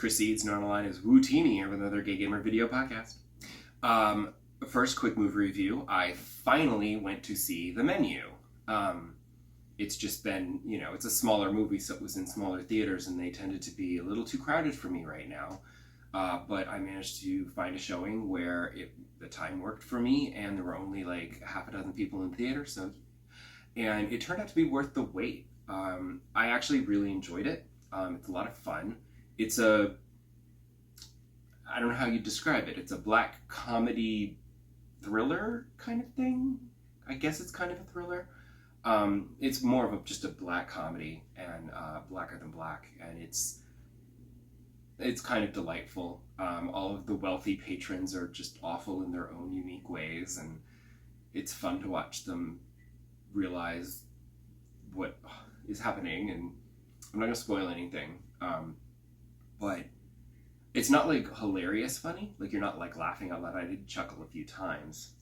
proceeds known online as Wootini here with another Gay Gamer video podcast. First quick movie review. I finally went to see The Menu. It's just been, it's a smaller movie, so it was in smaller theaters, and they tended to be a little too crowded for me right now. But I managed to find a showing where the time worked for me, and there were only like half a dozen people in the theater, and it turned out to be worth the wait. I actually really enjoyed it. It's a lot of fun. I don't know how you describe it. It's a black comedy thriller kind of thing. I guess it's kind of a thriller. It's more of just a black comedy and blacker than black, and it's kind of delightful. All of the wealthy patrons are just awful in their own unique ways, and it's fun to watch them realize what is happening. And I'm not going to spoil anything, but it's not like hilarious funny. Like, you're not like laughing out loud. I did chuckle a few times,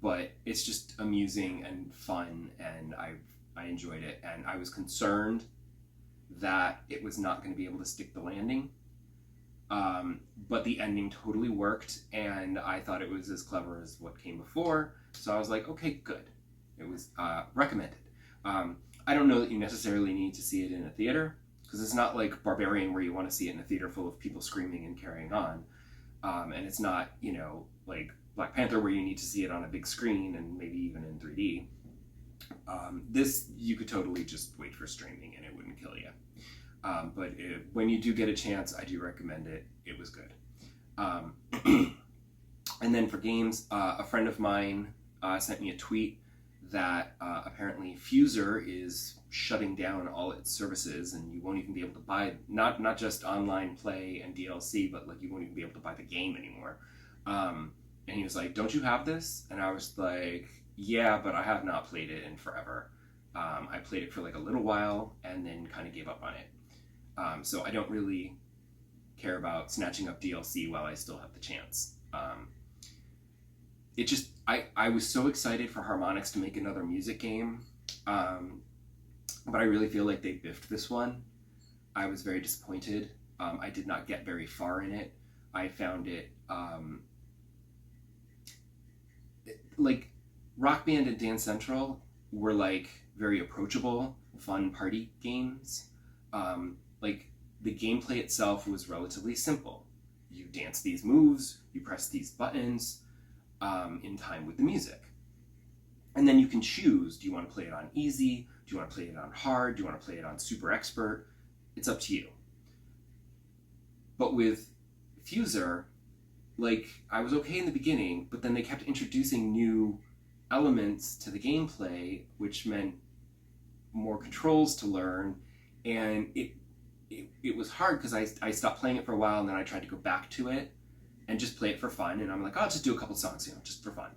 but it's just amusing and fun, and I enjoyed it. And I was concerned that it was not going to be able to stick the landing, but the ending totally worked, and I thought it was as clever as what came before. So I was like, okay, good. It was recommended. I don't know that you necessarily need to see it in a theater, because it's not like Barbarian where you want to see it in a theater full of people screaming and carrying on. And it's not, like Black Panther where you need to see it on a big screen and maybe even in 3D. This, you could totally just wait for streaming and it wouldn't kill you. But when you do get a chance, I do recommend it. It was good. And then for games, a friend of mine sent me a tweet that apparently Fuser is shutting down all its services, and you won't even be able to buy not just online play and DLC, but like you won't even be able to buy the game anymore. And he was like, "Don't you have this?" And I was like, "Yeah, but I have not played it in forever. I played it for like a little while and then kind of gave up on it. So I don't really care about snatching up DLC while I still have the chance." I was so excited for Harmonix to make another music game, but I really feel like they biffed this one. I was very disappointed. I did not get very far in it. I found it, like Rock Band and Dance Central were like very approachable, fun party games. Like the gameplay itself was relatively simple. You dance these moves, you press these buttons, in time with the music. And then you can choose, do you want to play it on easy? Do you want to play it on hard? Do you want to play it on super expert? It's up to you. But with Fuser, like, I was okay in the beginning, but then they kept introducing new elements to the gameplay, which meant more controls to learn, and it was hard because I stopped playing it for a while, and then I tried to go back to it and just play it for fun, and I'm like, oh, I'll just do a couple songs, just for fun.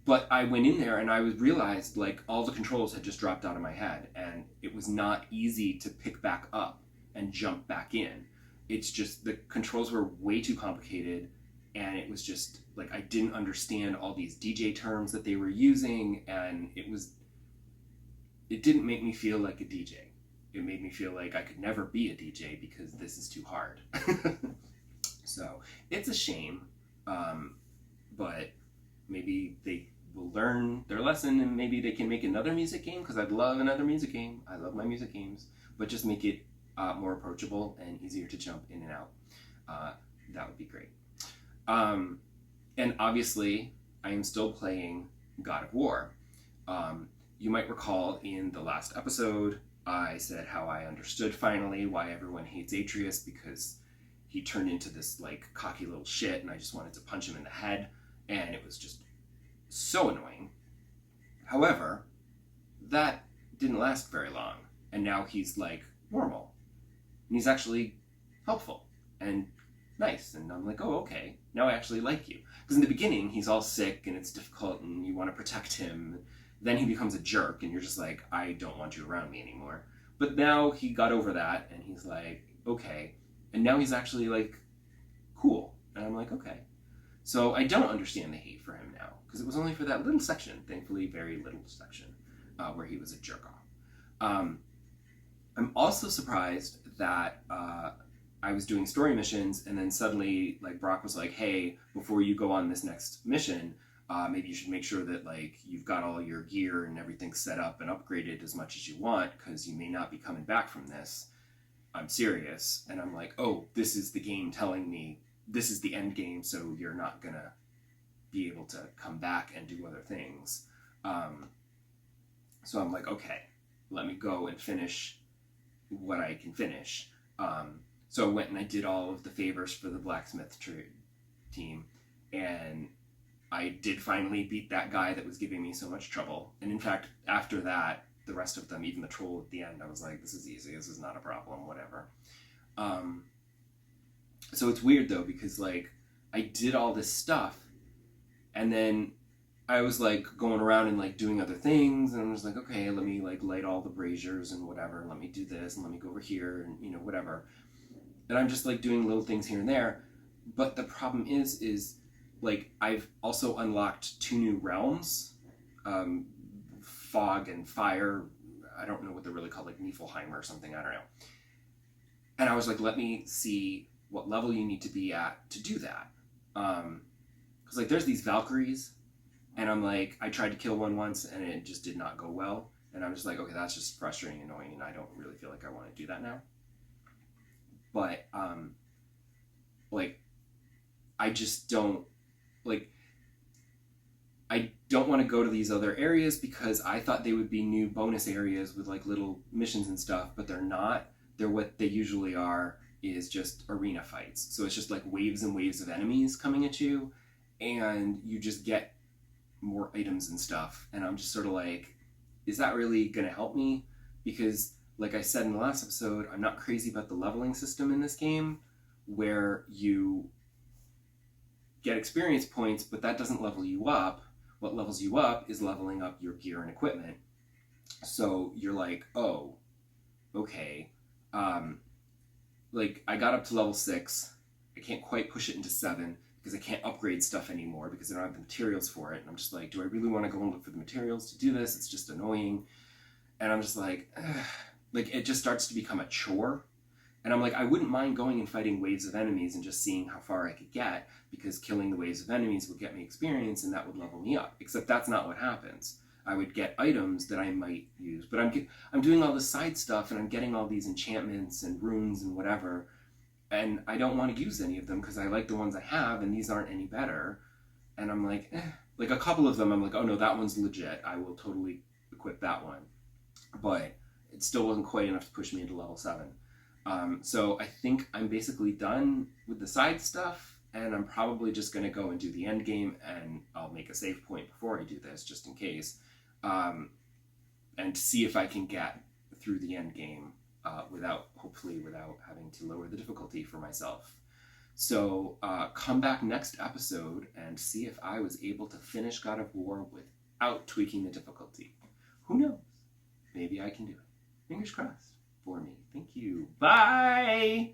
But I went in there and I realized like all the controls had just dropped out of my head, and it was not easy to pick back up and jump back in. It's just the controls were way too complicated, and it was just like I didn't understand all these DJ terms that they were using, and it didn't make me feel like a DJ. It made me feel like I could never be a DJ because this is too hard. So it's a shame, but maybe they will learn their lesson, and maybe they can make another music game, because I'd love another music game. I love my music games, but just make it more approachable and easier to jump in and out. That would be great. And obviously, I am still playing God of War. You might recall in the last episode, I said how I understood finally why everyone hates Atreus, because he turned into this like cocky little shit, and I just wanted to punch him in the head, and it was just so annoying. However, that didn't last very long, and now he's like normal, and he's actually helpful and nice, and I'm like, oh, okay, now I actually like you. Because in the beginning, he's all sick, and it's difficult, and you want to protect him. Then he becomes a jerk, and you're just like, I don't want you around me anymore. But now he got over that, and he's like, okay. And now he's actually like cool, and I'm like, okay. So I don't understand the hate for him now, because it was only for that little section, thankfully very little section, where he was a jerk off. I'm also surprised that I was doing story missions, and then suddenly like Brock was like, hey, before you go on this next mission, maybe you should make sure that like you've got all your gear and everything set up and upgraded as much as you want, because you may not be coming back from this. I'm serious. And I'm like, oh, this is the game telling me this is the end game, so you're not gonna be able to come back and do other things. So I'm like, okay, let me go and finish what I can finish. So I went and I did all of the favors for the blacksmith team, and I did finally beat that guy that was giving me so much trouble. And in fact, after that, the rest of them, even the troll at the end, I was like, this is easy, this is not a problem, whatever. So it's weird though, because like I did all this stuff, and then I was like going around and like doing other things, and I was like, okay, let me like light all the braziers and whatever, let me do this, and let me go over here, and you know, whatever. And I'm just like doing little things here and there. But the problem is like I've also unlocked 2 new realms, fog and fire. I don't know what they're really called, like Niflheim or something, I don't know. And I was like, let me see what level you need to be at to do that. Because like there's these Valkyries, and I'm like, I tried to kill one once and it just did not go well. And I'm just like, okay, that's just frustrating and annoying, and I don't really feel like I want to do that now. But like I just don't like I don't want to go to these other areas, because I thought they would be new bonus areas with like little missions and stuff, but they're not. They're what they usually are, is just arena fights. So it's just like waves and waves of enemies coming at you, and you just get more items and stuff. And I'm just sort of like, is that really going to help me? Because like I said in the last episode, I'm not crazy about the leveling system in this game, where you get experience points, but that doesn't level you up. What levels you up is leveling up your gear and equipment. So you're like, oh, okay. Like I got up to level 6. I can't quite push it into 7 because I can't upgrade stuff anymore because I don't have the materials for it. And I'm just like, do I really want to go and look for the materials to do this? It's just annoying. And I'm just like, ugh. Like it just starts to become a chore. And I'm like, I wouldn't mind going and fighting waves of enemies and just seeing how far I could get, because killing the waves of enemies would get me experience and that would level me up. Except that's not what happens. I would get items that I might use, but I'm doing all this side stuff, and I'm getting all these enchantments and runes and whatever, and I don't want to use any of them because I like the ones I have, and these aren't any better. And I'm like, like a couple of them, I'm like, oh no, that one's legit. I will totally equip that one. But it still wasn't quite enough to push me into level 7. So I think I'm basically done with the side stuff, and I'm probably just going to go and do the end game, and I'll make a save point before I do this, just in case, and see if I can get through the end game hopefully without having to lower the difficulty for myself. So come back next episode and see if I was able to finish God of War without tweaking the difficulty. Who knows? Maybe I can do it. Fingers crossed for me. Thank you. Bye!